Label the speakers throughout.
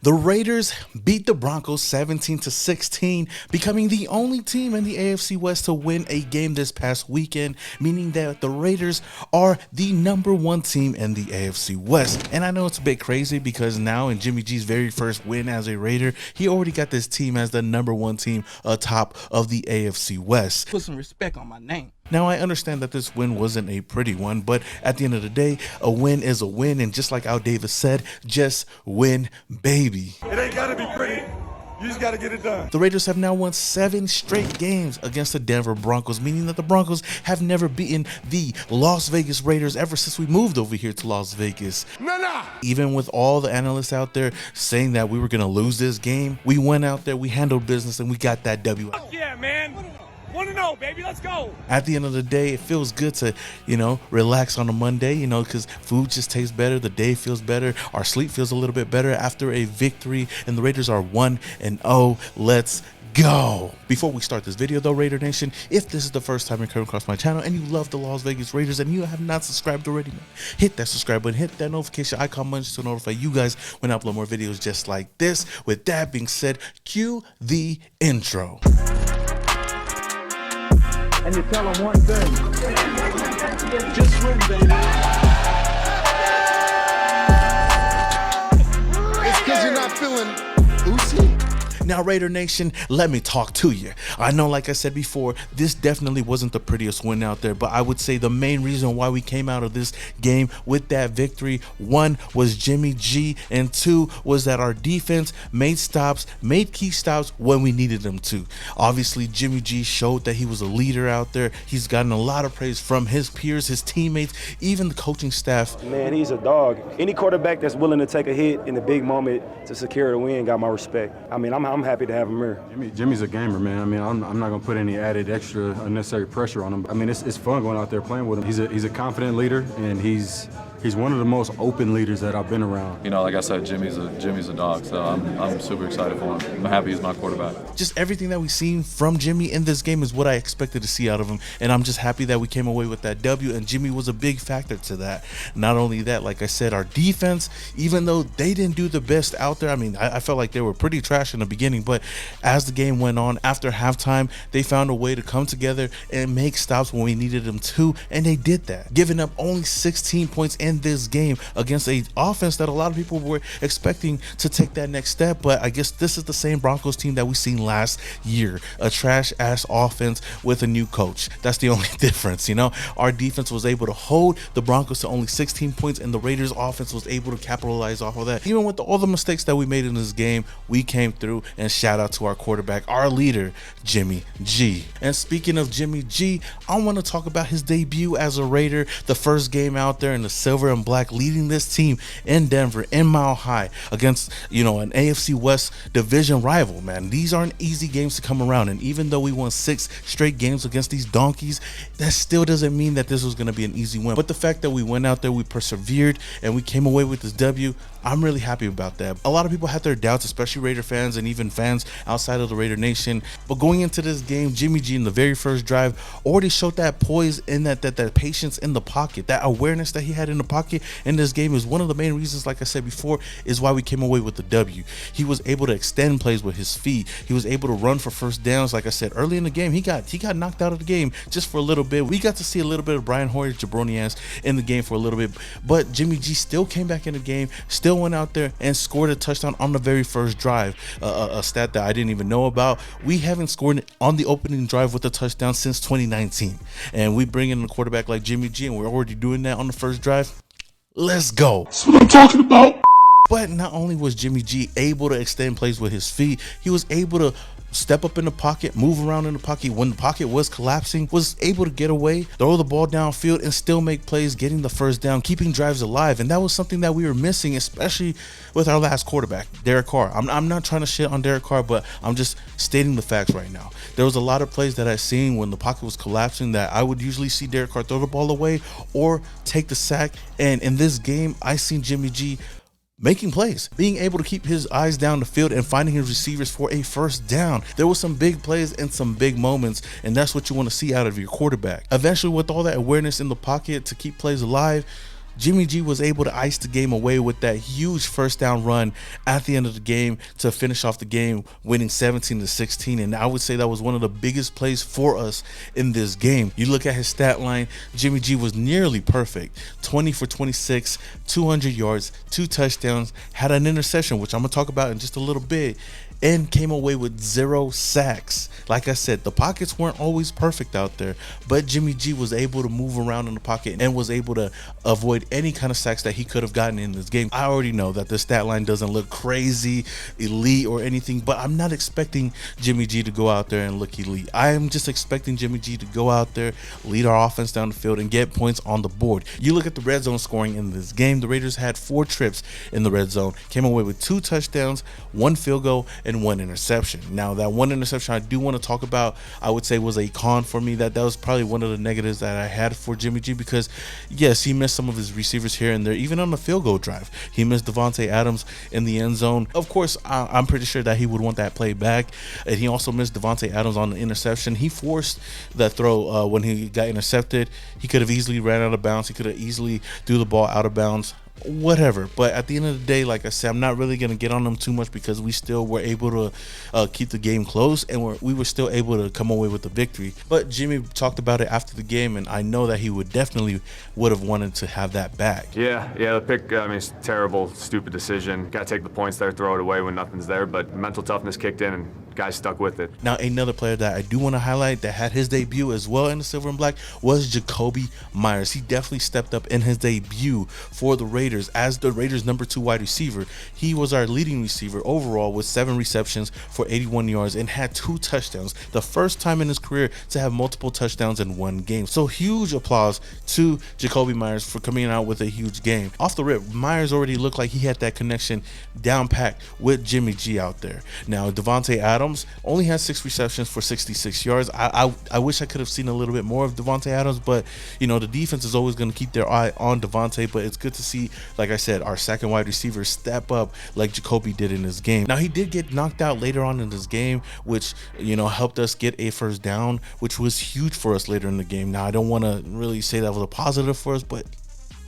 Speaker 1: The Raiders beat the Broncos 17-16, becoming the only team in the AFC West to win a game this past weekend, meaning that the Raiders are the #1 team in the AFC West. And I know it's a bit crazy because now in Jimmy G's very first win as a Raider, he already got this team as the #1 team atop of the AFC West.
Speaker 2: Put some respect on my name.
Speaker 1: Now, I understand that this win wasn't a pretty one, but at the end of the day, a win is a win, and just like Al Davis said, just win, baby.
Speaker 3: It ain't gotta be pretty. You just gotta get it done.
Speaker 1: The Raiders have now won 7 straight games against the Denver Broncos, meaning that the Broncos have never beaten the Las Vegas Raiders ever since we moved over here to Las Vegas.
Speaker 3: Nah.
Speaker 1: Even with all the analysts out there saying that we were gonna lose this game, we went out there, we handled business, and we got that W.
Speaker 3: Yeah, man. 1-0, baby. Let's go.
Speaker 1: At the end of the day, it feels good to, relax on a Monday, because food just tastes better. The day feels better. Our sleep feels a little bit better after a victory. And the Raiders are 1-0. Let's go. Before we start this video though, Raider Nation, if this is the first time you're coming across my channel and you love the Las Vegas Raiders and you have not subscribed already, man, hit that subscribe button, hit that notification icon button to notify you guys when I upload more videos just like this. With that being said, cue the intro.
Speaker 4: And you tell them one thing. Just win, baby. It's because you're not feeling Uzi.
Speaker 1: Now, Raider Nation, let me talk to you. I know, like I said before, this definitely wasn't the prettiest win out there, but I would say the main reason why we came out of this game with that victory, 1 was Jimmy G, and 2 was that our defense made key stops when we needed them to. Obviously, Jimmy G showed that he was a leader out there. He's gotten a lot of praise from his peers, his teammates, even the coaching staff.
Speaker 5: Man, he's a dog. Any quarterback that's willing to take a hit in the big moment to secure the win got my respect. I mean, I'm happy to have him here.
Speaker 6: Jimmy's a gamer, man. I mean, I'm not gonna put any added extra unnecessary pressure on him. I mean, it's fun going out there playing with him. He's a confident leader, and he's one of the most open leaders that I've been around.
Speaker 7: Like I said, Jimmy's a dog, so I'm super excited for him. I'm happy he's my quarterback.
Speaker 1: Just everything that we've seen from Jimmy in this game is what I expected to see out of him, and I'm just happy that we came away with that W, and Jimmy was a big factor to that. Not only that, like I said, our defense, even though they didn't do the best out there, I mean, I felt like they were pretty trash in the beginning, but as the game went on, after halftime, they found a way to come together and make stops when we needed them to, and they did that, giving up only 16 points in this game against a offense that a lot of people were expecting to take that next step. But I guess this is the same Broncos team that we seen last year, a trash ass offense with a new coach. That's the only difference. Our defense was able to hold the Broncos to only 16 points, and the Raiders offense was able to capitalize off of that. Even with all the mistakes that we made in this game, we came through, and shout out to our quarterback, our leader, Jimmy G. And speaking of Jimmy G, I want to talk about his debut as a Raider, the first game out there in the silver and black, leading this team in Denver in Mile High against an AFC West division rival. Man, these aren't easy games to come around, and even though we won 6 straight games against these donkeys, that still doesn't mean that this was going to be an easy win. But the fact that we went out there, we persevered, and we came away with this W, I'm really happy about that. A lot of people had their doubts, especially Raider fans and even fans outside of the Raider Nation. But going into this game, Jimmy G in the very first drive already showed that poise and that patience in the pocket, that awareness that he had in the pocket in this game is one of the main reasons, like I said before, is why we came away with the W. He was able to extend plays with his feet. He was able to run for first downs. Like I said, early in the game, he got knocked out of the game just for a little bit. We got to see a little bit of Brian Hoyer jabroni ass in the game for a little bit, but Jimmy G still came back in the game, still went out there and scored a touchdown on the very first drive, a stat that I didn't even know about. We haven't scored on the opening drive with a touchdown since 2019, and we bring in a quarterback like Jimmy G, and we're already doing that on the first drive. Let's go.
Speaker 3: That's what I'm talking about.
Speaker 1: But not only was Jimmy G able to extend plays with his feet, he was able to step up in the pocket, move around in the pocket when the pocket was collapsing, was able to get away, throw the ball downfield, and still make plays, getting the first down, keeping drives alive. And that was something that we were missing, especially with our last quarterback, Derek Carr. I'm not trying to shit on Derek Carr, but I'm just stating the facts right now. There was a lot of plays that I seen when the pocket was collapsing that I would usually see Derek Carr throw the ball away or take the sack. And in this game, I seen Jimmy G making plays, being able to keep his eyes down the field and finding his receivers for a first down. There were some big plays and some big moments, and that's what you want to see out of your quarterback. Eventually, with all that awareness in the pocket to keep plays alive, Jimmy G was able to ice the game away with that huge first down run at the end of the game to finish off the game, winning 17-16. And I would say that was one of the biggest plays for us in this game. You look at his stat line, Jimmy G was nearly perfect. 20 for 26, 200 yards, 2 touchdowns, had an interception, which I'm going to talk about in just a little bit, and came away with 0 sacks. Like I said, the pockets weren't always perfect out there, but Jimmy G was able to move around in the pocket and was able to avoid any kind of sacks that he could have gotten in this game. I already know that the stat line doesn't look crazy, elite, or anything, but I'm not expecting Jimmy G to go out there and look elite. I am just expecting Jimmy G to go out there, lead our offense down the field, and get points on the board. You look at the red zone scoring in this game, the Raiders had 4 trips in the red zone, came away with 2 touchdowns, 1 field goal, and 1 interception. Now, that 1 interception I do want to talk about, I would say was a con for me. That was probably one of the negatives that I had for Jimmy G, because yes, he missed some of his receivers here and there, even on the field goal drive. He missed Davante Adams in the end zone. Of course, I'm pretty sure that he would want that play back, and he also missed Davante Adams on the interception. He forced that throw when he got intercepted. He could have easily ran out of bounds. He could have easily threw the ball out of bounds. Whatever, but at the end of the day, like I said, I'm not really going to get on them too much, because we still were able to keep the game close, and we were still able to come away with the victory. But Jimmy talked about it after the game, and I know that he would have wanted to have that back.
Speaker 2: Yeah, the pick, I mean, it's terrible, stupid decision. Got to take the points there, throw it away when nothing's there, but mental toughness kicked in, and guys stuck with it.
Speaker 1: Now, another player that I do want to highlight that had his debut as well in the silver and black was Jacoby Myers. He definitely stepped up in his debut for the Raiders as the Raiders' number 2 wide receiver. He was our leading receiver overall with 7 receptions for 81 yards and had 2 touchdowns. The first time in his career to have multiple touchdowns in one game. So huge applause to Jacoby Myers for coming out with a huge game. Off the rip, Myers already looked like he had that connection down packed with Jimmy G out there. Now, Davante Adams only had 6 receptions for 66 yards. I wish I could have seen a little bit more of Davante Adams, but you know, the defense is always going to keep their eye on Davante, but it's good to see, like I said, our second wide receiver step up like Jacoby did in this game. Now, he did get knocked out later on in this game, which, you know, helped us get a first down, which was huge for us later in the game. Now, I don't want to really say that was a positive for us, but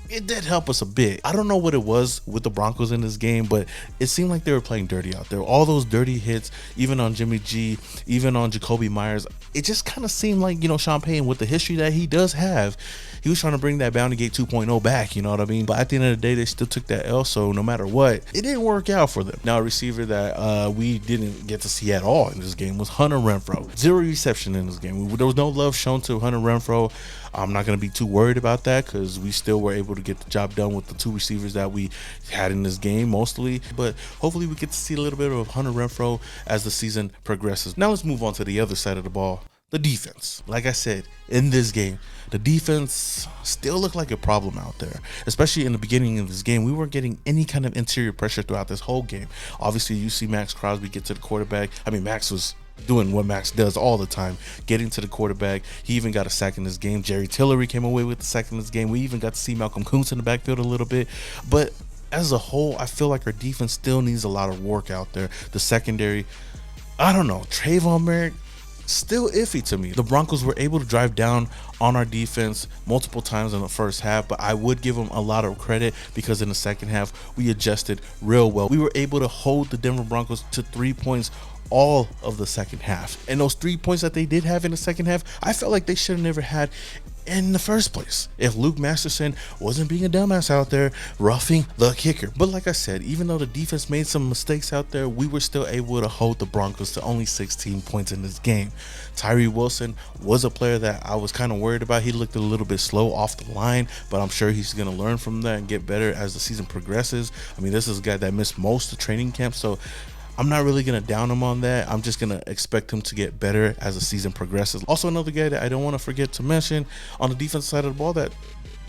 Speaker 1: it did help us a bit. I don't know what it was with the Broncos in this game, but it seemed like they were playing dirty out there. All those dirty hits, even on Jimmy G, even on Jacoby Myers, it just kind of seemed like, you know, Sean Payton, with the history that he does have, he was trying to bring that Bounty Gate 2.0 back, you know what I mean? But at the end of the day, they still took that L, so no matter what, it didn't work out for them. Now, a receiver that we didn't get to see at all in this game was Hunter Renfrow. 0 reception in this game. There was no love shown to Hunter Renfrow. I'm not going to be too worried about that, because we still were able to get the job done with the 2 receivers that we had in this game mostly. But hopefully we get to see a little bit of Hunter Renfrow as the season progresses. Now let's move on to the other side of the ball, the defense. Like I said, in this game, the defense still looked like a problem out there, especially in the beginning of this game. We weren't getting any kind of interior pressure throughout this whole game. Obviously, you see Max Crosby get to the quarterback. I mean, Max was doing what Max does all the time, getting to the quarterback. He even got a sack in this game. Jerry Tillery came away with the sack in this game. We even got to see Malcolm Kuntz in the backfield a little bit. But as a whole, I feel like our defense still needs a lot of work out there. The secondary, I don't know, Trayvon Merrick, still iffy to me. The Broncos were able to drive down on our defense multiple times in the first half, but I would give them a lot of credit, because in the second half, we adjusted real well. We were able to hold the Denver Broncos to 3 points all of the second half. And those 3 points that they did have in the second half, I felt like they should have never had in the first place if Luke Masterson wasn't being a dumbass out there roughing the kicker. But like I said, even though the defense made some mistakes out there, we were still able to hold the Broncos to only 16 points in this game. Tyree Wilson was a player that I was kind of worried about. He looked a little bit slow off the line, but I'm sure he's going to learn from that and get better as the season progresses. I mean, this is a guy that missed most of training camp, so I'm not really going to down him on that. I'm just going to expect him to get better as the season progresses. Also, another guy that I don't want to forget to mention on the defensive side of the ball that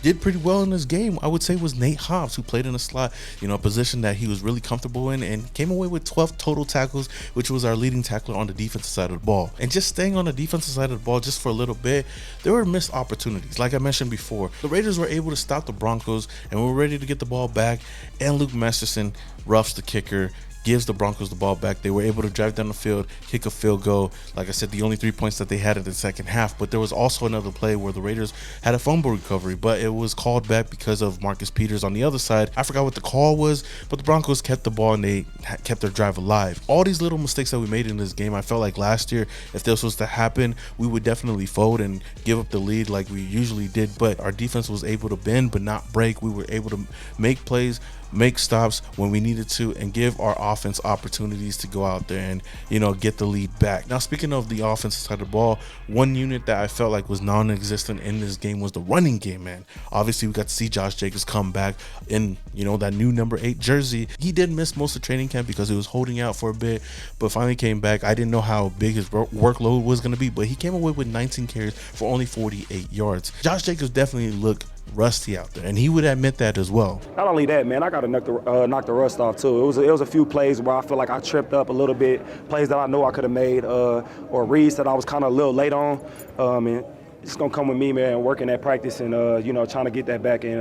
Speaker 1: did pretty well in this game, I would say, was Nate Hobbs, who played in the slot, you know, a position that he was really comfortable in, and came away with 12 total tackles, which was our leading tackler on the defensive side of the ball. And just staying on the defensive side of the ball just for a little bit, there were missed opportunities. Like I mentioned before, the Raiders were able to stop the Broncos, and we were ready to get the ball back, and Luke Masterson roughs the kicker gives the Broncos the ball back. They were able to drive down the field, kick a field goal. Like I said, the only 3 points that they had in the second half, but there was also another play where the Raiders had a fumble recovery, but it was called back because of Marcus Peters on the other side. I forgot what the call was, but the Broncos kept the ball and they kept their drive alive. All these little mistakes that we made in this game, I felt like last year, if this was to happen, we would definitely fold and give up the lead like we usually did, but our defense was able to bend but not break. We were able to make plays, make stops when we needed to, and give our offense opportunities to go out there and, you know, get the lead back. Now, speaking of the offensive side of the ball, one unit that I felt like was non-existent in this game was the running game, man. Obviously, we got to see Josh Jacobs come back in, you know, that new number 8 jersey. He did miss most of training camp because he was holding out for a bit, but finally came back. I didn't know how big his workload was going to be, but he came away with 19 carries for only 48 yards. Josh Jacobs definitely looked rusty out there, and he would admit that as well.
Speaker 5: Not only that, man, I got to knock the rust off too. It was a few plays where I feel like I tripped up a little bit, plays that I know I could have made, or reads that I was kind of a little late on. And it's gonna come with me, man, working at practice and you know, trying to get that back in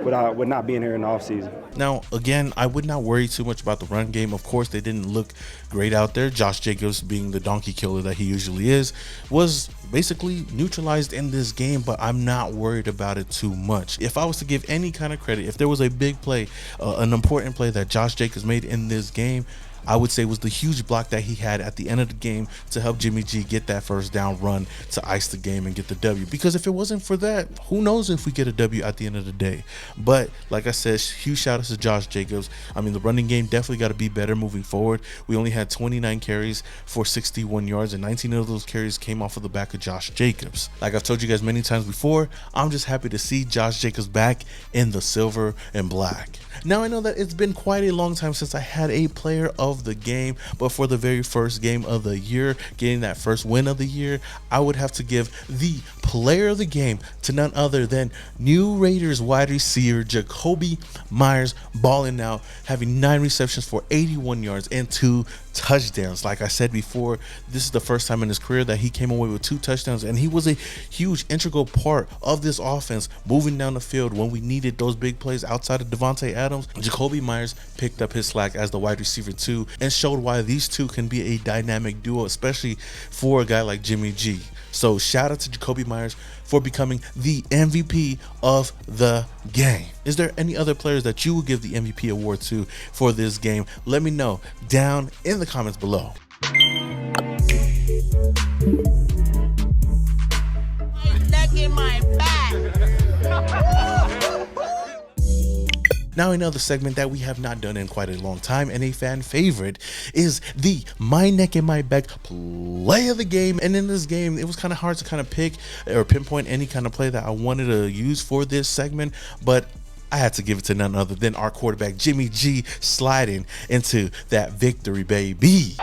Speaker 5: with not being here in the offseason.
Speaker 1: Now, again, I would not worry too much about the run game. Of course, they didn't look great out there. Josh Jacobs, being the donkey killer that he usually is, was basically neutralized in this game, but I'm not worried about it too much. If I was to give any kind of credit, if there was a big play, an important play that Josh Jacobs made in this game, I would say was the huge block that he had at the end of the game to help Jimmy G get that first down run to ice the game and get the W. Because if it wasn't for that, who knows if we get a W at the end of the day. But like I said, huge shout out to Josh Jacobs. I mean, the running game definitely got to be better moving forward. We only had 29 carries for 61 yards, and 19 of those carries came off of the back of Josh Jacobs. Like I've told you guys many times before, I'm just happy to see Josh Jacobs back in the silver and black. Now, I know that it's been quite a long time since I had a player of the game, but for the very first game of the year, getting that first win of the year, I would have to give the player of the game to none other than new Raiders wide receiver Jakobi Meyers, balling out, having 9 receptions for 81 yards and 2 touchdowns. Like I said before, this is the first time in his career that he came away with 2 touchdowns, and he was a huge integral part of this offense moving down the field when we needed those big plays outside of Devontae Adams. Jakobi Meyers picked up his slack as the wide receiver too, and showed why these two can be a dynamic duo, especially for a guy like Jimmy G. So shout out to Jakobi Meyers for becoming the MVP of the game. Is there any other players that you would give the MVP award to for this game? Let me know down in the comments below. Now, another segment that we have not done in quite a long time, and a fan favorite, is the My Neck and My Back play of the game. And in this game, it was kind of hard to kind of pick or pinpoint any kind of play that I wanted to use for this segment, but I had to give it to none other than our quarterback, Jimmy G, sliding into that victory, baby.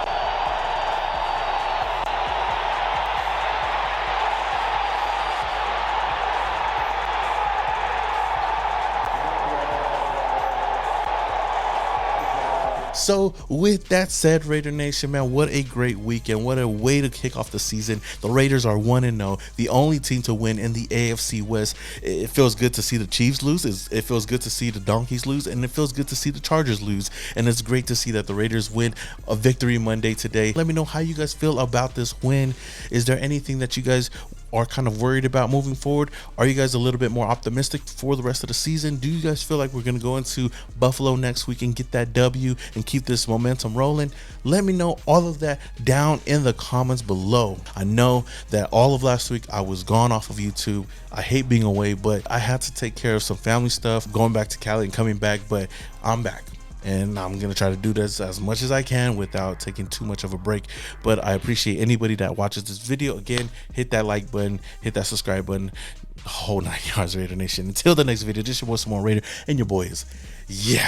Speaker 1: So with that said, Raider Nation, man, what a great weekend. What a way to kick off the season. The Raiders are 1-0, the only team to win in the AFC West. It feels good to see the Chiefs lose. It feels good to see the Donkeys lose, and it feels good to see the Chargers lose. And it's great to see that the Raiders win a victory Monday today. Let me know how you guys feel about this win. Is there anything that you guys are kind of worried about moving forward? Are you guys a little bit more optimistic for the rest of the season? Do you guys feel like we're going to go into Buffalo next week and get that W and keep this momentum rolling? Let me know all of that down in the comments below. I know that all of last week I was gone off of YouTube. I hate being away, but I had to take care of some family stuff, going back to Cali and coming back, but I'm back. And I'm going to try to do this as much as I can without taking too much of a break. But I appreciate anybody that watches this video. Again, hit that like button, hit that subscribe button, the whole 9 yards, Raider Nation. Until the next video, this is your boy, Simone Raider, and your boy is, yeah.